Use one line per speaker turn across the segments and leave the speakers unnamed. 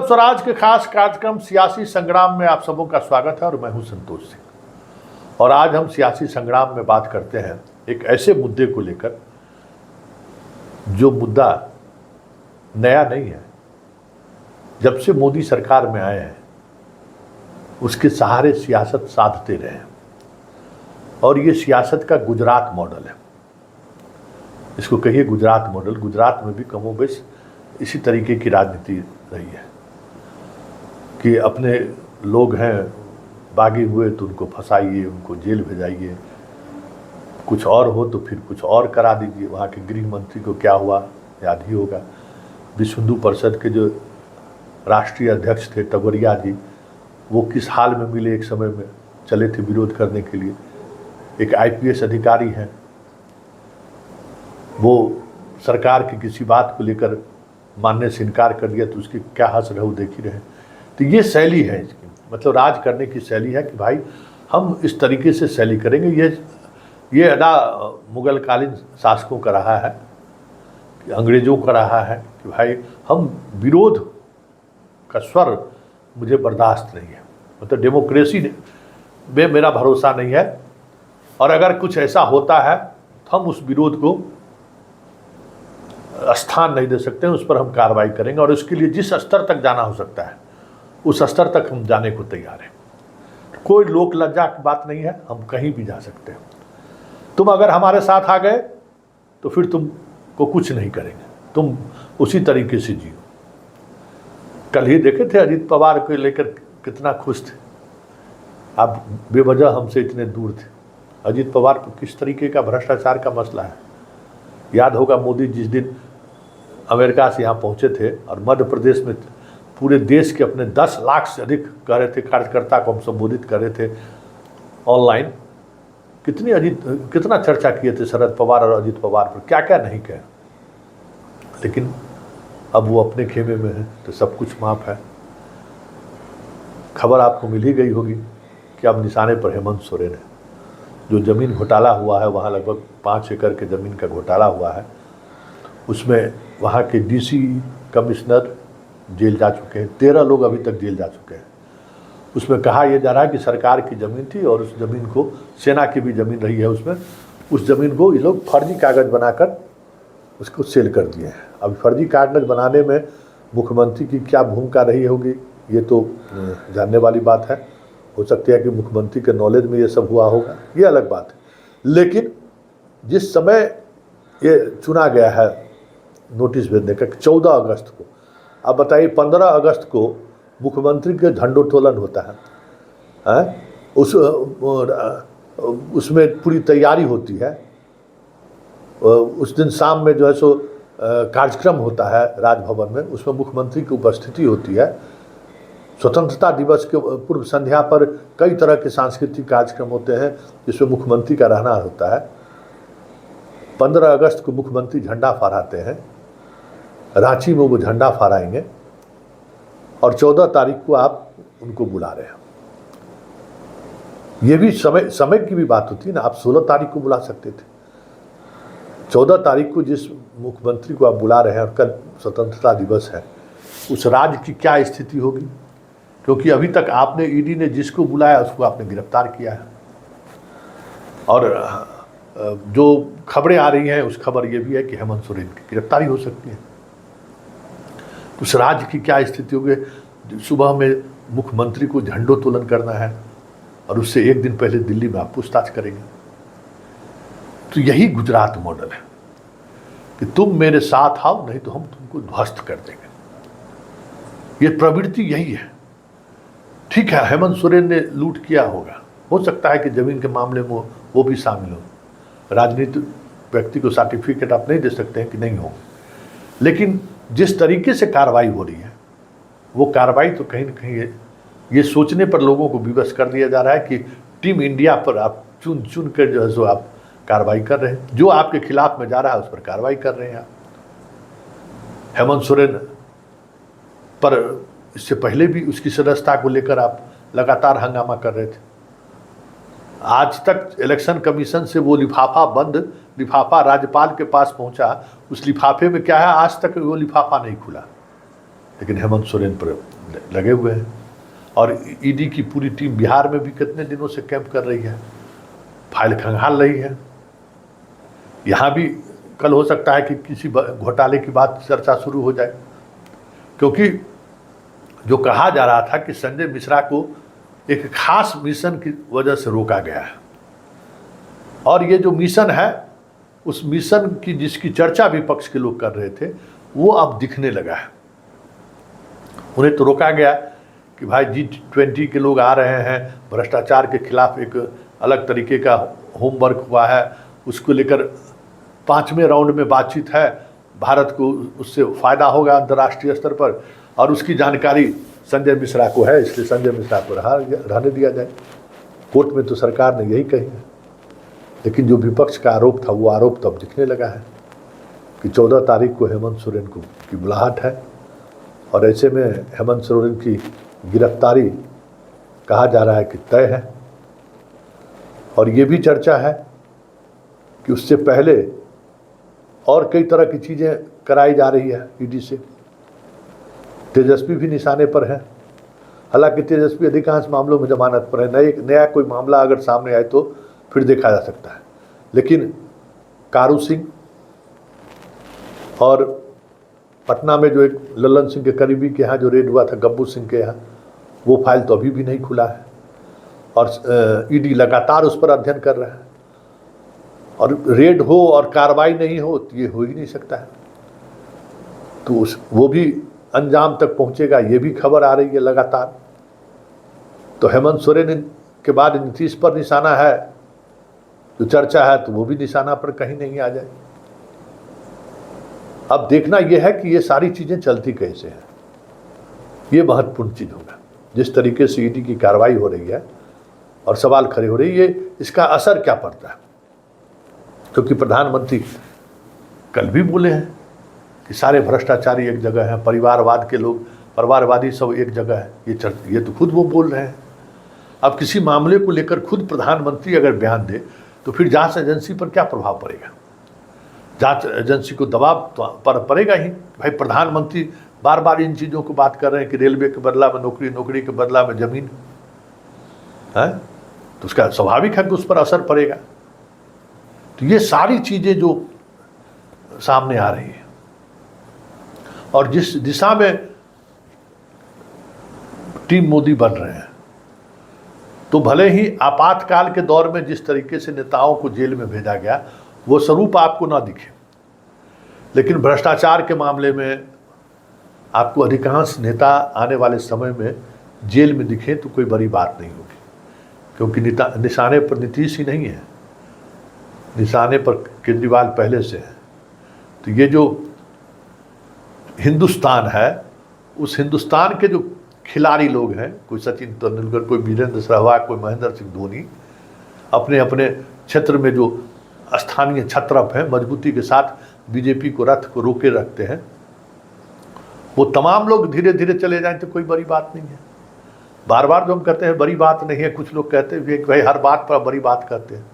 स्वराज के खास कार्यक्रम सियासी संग्राम में आप सबों का स्वागत है और मैं हूं संतोष सिंह। और आज हम सियासी संग्राम में बात करते हैं एक ऐसे मुद्दे को लेकर जो मुद्दा नया नहीं है। जब से मोदी सरकार में आए हैं उसके सहारे सियासत साधते रहे हैं और ये सियासत का गुजरात मॉडल है। इसको कहिए गुजरात मॉडल। गुजरात में भी कमोबेश इसी तरीके की राजनीति रही है कि अपने लोग हैं बागी हुए तो उनको फंसाइए, उनको जेल भेजाइए, कुछ और हो तो फिर कुछ और करा दीजिए। वहाँ के गृह मंत्री को क्या हुआ याद ही होगा। विश्व हिंदू परिषद के जो राष्ट्रीय अध्यक्ष थे टगोरिया जी, वो किस हाल में मिले, एक समय में चले थे विरोध करने के लिए। एक आईपीएस अधिकारी हैं, वो सरकार की किसी बात को लेकर मानने से इनकार कर दिया तो उसकी क्या हंस रहे हो देख ही रहे। तो ये शैली है इसकी, मतलब राज करने की शैली है कि भाई हम इस तरीके से शैली करेंगे। ये अदा मुगल कालीन शासकों का रहा है, अंग्रेज़ों का रहा है कि भाई हम विरोध का स्वर मुझे बर्दाश्त नहीं है, मतलब डेमोक्रेसी में मेरा भरोसा नहीं है और अगर कुछ ऐसा होता है तो हम उस विरोध को स्थान नहीं दे सकते हैं, उस पर हम कार्रवाई करेंगे और उसके लिए जिस स्तर तक जाना हो सकता है उस स्तर तक हम जाने को तैयार हैं। कोई लोक लज्जा की बात नहीं है, हम कहीं भी जा सकते हैं। तुम अगर हमारे साथ आ गए तो फिर तुमको कुछ नहीं करेंगे, तुम उसी तरीके से जियो। कल ही देखे थे अजीत पवार को लेकर कितना खुश थे। आप बेवजह हमसे इतने दूर थे। अजीत पवार को किस तरीके का भ्रष्टाचार का मसला है। याद होगा मोदी जिस दिन अमेरिका से यहाँ पहुँचे थे और मध्य प्रदेश में पूरे देश के अपने 10 लाख से अधिक कह रहे थे कार्यकर्ता को हम संबोधित कर रहे थे ऑनलाइन। कितना चर्चा किए थे शरद पवार और अजीत पवार पर, क्या क्या नहीं कहे। लेकिन अब वो अपने खेमे में है तो सब कुछ माफ है। खबर आपको मिल ही गई होगी कि अब निशाने पर हेमंत सोरेन है। जो ज़मीन घोटाला हुआ है, वहाँ लगभग 5 एकड़ के ज़मीन का घोटाला हुआ है, उसमें वहाँ के डीसी कमिश्नर जेल जा चुके हैं। 13 लोग अभी तक जेल जा चुके हैं। उसमें कहा यह जा रहा है कि सरकार की ज़मीन थी और उस ज़मीन को, सेना की भी ज़मीन रही है उसमें, उस ज़मीन को ये लोग फर्जी कागज़ बनाकर उसको सेल कर दिए हैं। अब फर्जी कागज़ बनाने में मुख्यमंत्री की क्या भूमिका रही होगी ये तो जानने वाली बात है। हो सकती है कि मुख्यमंत्री के नॉलेज में ये सब हुआ होगा, ये अलग बात है। लेकिन जिस समय ये चुना गया है नोटिस भेजने का 14 अगस्त को, अब बताइए 15 अगस्त को मुख्यमंत्री के झंडोत्तोलन होता है, उसमें पूरी तैयारी होती है। उस दिन शाम में जो है सो कार्यक्रम होता है राजभवन में, उसमें मुख्यमंत्री की उपस्थिति होती है। स्वतंत्रता दिवस के पूर्व संध्या पर कई तरह के सांस्कृतिक कार्यक्रम होते हैं जिसमें मुख्यमंत्री का रहना होता है। 15 अगस्त को मुख्यमंत्री झंडा फहराते हैं, रांची में वो झंडा फहराएंगे और 14 तारीख को आप उनको बुला रहे हैं। ये भी समय की भी बात होती है ना। आप 16 तारीख को बुला सकते थे। 14 तारीख को जिस मुख्यमंत्री को आप बुला रहे हैं और कल स्वतंत्रता दिवस है, उस राज्य की क्या स्थिति होगी, क्योंकि अभी तक आपने ईडी ने जिसको बुलाया उसको आपने गिरफ्तार किया है। और जो खबरें आ रही हैं उस खबर ये भी है कि हेमंत सोरेन की गिरफ्तारी हो सकती है। उस राज्य की क्या स्थिति होगी। सुबह में मुख्यमंत्री को झंडोत्तोलन करना है और उससे एक दिन पहले दिल्ली में आप पूछताछ करेंगे। तो यही गुजरात मॉडल है कि तुम मेरे साथ आओ, नहीं तो हम तुमको ध्वस्त कर देंगे। ये प्रवृत्ति यही है। ठीक है, हेमंत सोरेन ने लूट किया होगा, हो सकता है कि जमीन के मामले में वो भी शामिल हो। राजनीतिक व्यक्ति को सर्टिफिकेट आप नहीं दे सकते हैं कि नहीं हो, लेकिन जिस तरीके से कार्रवाई हो रही है वो कार्रवाई तो कहीं ना कहीं ये सोचने पर लोगों को विवश कर दिया जा रहा है कि टीम इंडिया पर आप चुन चुन कर जो है सो आप कार्रवाई कर रहे हैं। जो आपके खिलाफ में जा रहा है उस पर कार्रवाई कर रहे हैं आप। हेमंत सोरेन पर इससे पहले भी उसकी सदस्यता को लेकर आप लगातार हंगामा कर रहे थे। आज तक इलेक्शन कमीशन से वो लिफाफा बंद लिफाफा राज्यपाल के पास पहुंचा, उस लिफाफे में क्या है आज तक वो लिफाफा नहीं खुला। लेकिन हेमंत सोरेन पर लगे हुए हैं। और ईडी की पूरी टीम बिहार में भी कितने दिनों से कैंप कर रही है, फाइल खंगाल रही है। यहाँ भी कल हो सकता है कि किसी घोटाले की बात चर्चा शुरू हो जाए, क्योंकि जो कहा जा रहा था कि संजय मिश्रा को एक खास मिशन की वजह से रोका गया है, और ये जो मिशन है उस मिशन की जिसकी चर्चा विपक्ष के लोग कर रहे थे वो अब दिखने लगा है। उन्हें तो रोका गया कि भाई G20 के लोग आ रहे हैं, भ्रष्टाचार के खिलाफ एक अलग तरीके का होमवर्क हुआ है, उसको लेकर 5वें राउंड में बातचीत है, भारत को उससे फ़ायदा होगा अंतर्राष्ट्रीय स्तर पर, और उसकी जानकारी संजय मिश्रा को है, इसलिए संजय मिश्रा को रहने दिया जाए। कोर्ट में तो सरकार ने यही कही है, लेकिन जो विपक्ष का आरोप था वो आरोप तब दिखने लगा है कि 14 तारीख को हेमंत सोरेन की बुलाहट है, और ऐसे में हेमंत सोरेन की गिरफ्तारी कहा जा रहा है कि तय है। और ये भी चर्चा है कि उससे पहले और कई तरह की चीज़ें कराई जा रही है ईडी से। तेजस्वी भी निशाने पर है, हालांकि तेजस्वी अधिकांश मामलों में जमानत पर है, नया कोई मामला अगर सामने आए तो फिर देखा जा सकता है। लेकिन कारू सिंह और पटना में जो एक लल्लन सिंह के करीबी के यहाँ जो रेड हुआ था, गब्बू सिंह के यहाँ, वो फाइल तो अभी भी नहीं खुला है, और ईडी लगातार उस पर अध्ययन कर रहा है। और रेड हो और कार्रवाई नहीं हो तो ये हो ही नहीं सकता है, तो वो भी अंजाम तक पहुंचेगा, ये भी खबर आ रही है लगातार। तो हेमंत सोरेन के बाद नीतीश पर निशाना है, जो चर्चा है, तो वो भी निशाना पर कहीं नहीं आ जाए। अब देखना यह है कि ये सारी चीज़ें चलती कैसे हैं, ये महत्वपूर्ण चीज़ होगा। जिस तरीके से ईडी की कार्रवाई हो रही है और सवाल खड़े हो रही है, इसका असर क्या पड़ता है, क्योंकि प्रधानमंत्री कल भी बोले हैं कि सारे भ्रष्टाचारी एक जगह हैं, परिवारवाद के लोग, परिवारवादी सब एक जगह है। ये तो खुद वो बोल रहे हैं। अब किसी मामले को लेकर खुद प्रधानमंत्री अगर बयान दे तो फिर जांच एजेंसी पर क्या प्रभाव पड़ेगा? जांच एजेंसी को दबाव पर पड़ेगा ही। भाई प्रधानमंत्री बार बार इन चीज़ों को बात कर रहे हैं कि रेलवे के बदला में नौकरी, नौकरी के बदला में ज़मीन है, तो उसका स्वाभाविक है कि उस पर असर पड़ेगा। तो ये सारी चीज़ें जो सामने आ रही है, और जिस दिशा में टीम मोदी बन रहे हैं, तो भले ही आपातकाल के दौर में जिस तरीके से नेताओं को जेल में भेजा गया वो स्वरूप आपको ना दिखे, लेकिन भ्रष्टाचार के मामले में आपको अधिकांश नेता आने वाले समय में जेल में दिखे तो कोई बड़ी बात नहीं होगी, क्योंकि निशाने पर नीतीश ही नहीं है, निशाने पर केजरीवाल पहले से है। तो ये जो हिंदुस्तान है, उस हिंदुस्तान के जो खिलाड़ी लोग हैं, कोई सचिन तेंदुलकर, कोई वीरेंद्र सहवाग, कोई महेंद्र सिंह धोनी, अपने अपने क्षेत्र में जो स्थानीय छत्रप हैं, मजबूती के साथ बीजेपी को रथ को रोके रखते हैं, वो तमाम लोग धीरे धीरे चले जाएं तो कोई बड़ी बात नहीं है। बार बार जो हम कहते हैं बड़ी बात नहीं है, कुछ लोग कहते हैं कि भाई हर बात पर बड़ी बात कहते हैं,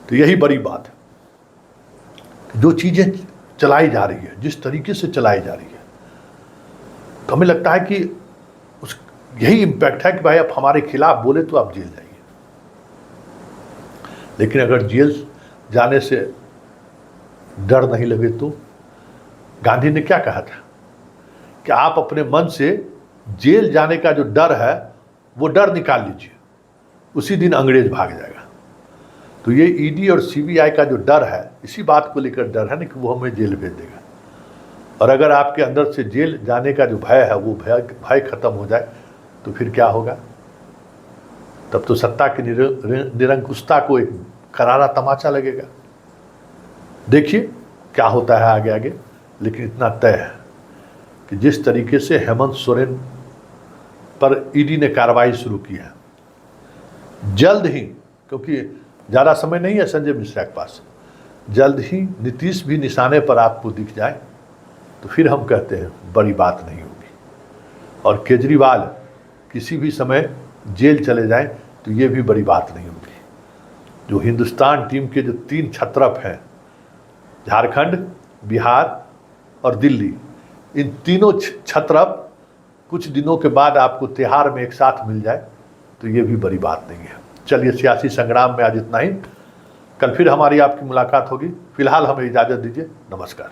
तो यही बड़ी बात है। जो चीज़ें चलाई जा रही है, जिस तरीके से चलाई जा रही है, तो हमें लगता है कि यही इम्पैक्ट है कि भाई अब हमारे खिलाफ बोले तो आप जेल जाइए। लेकिन अगर जेल जाने से डर नहीं लगे तो, गांधी ने क्या कहा था कि आप अपने मन से जेल जाने का जो डर है वो डर निकाल लीजिए, उसी दिन अंग्रेज भाग जाएगा। तो ये ईडी और सीबीआई का जो डर है, इसी बात को लेकर डर है ना कि वो हमें जेल भेज देगा। और अगर आपके अंदर से जेल जाने का जो भय है वो भय खत्म हो जाए तो फिर क्या होगा? तब तो सत्ता की निरंकुशता को एक करारा तमाचा लगेगा। देखिए क्या होता है आगे आगे, लेकिन इतना तय है कि जिस तरीके से हेमंत सोरेन पर ईडी ने कार्रवाई शुरू की है, जल्द ही, क्योंकि ज़्यादा समय नहीं है संजय मिश्रा के पास, जल्द ही नीतीश भी निशाने पर आपको दिख जाए तो फिर हम कहते हैं बड़ी बात नहीं होगी। और केजरीवाल किसी भी समय जेल चले जाएं तो ये भी बड़ी बात नहीं होगी। जो हिंदुस्तान टीम के जो 3 छत्रप हैं, झारखंड, बिहार और दिल्ली, इन तीनों छत्र अब कुछ दिनों के बाद आपको तिहाड़ में एक साथ मिल जाए तो ये भी बड़ी बात नहीं है। चलिए, सियासी संग्राम में आज इतना ही। कल फिर हमारी आपकी मुलाकात होगी। फिलहाल हमें इजाज़त दीजिए। नमस्कार।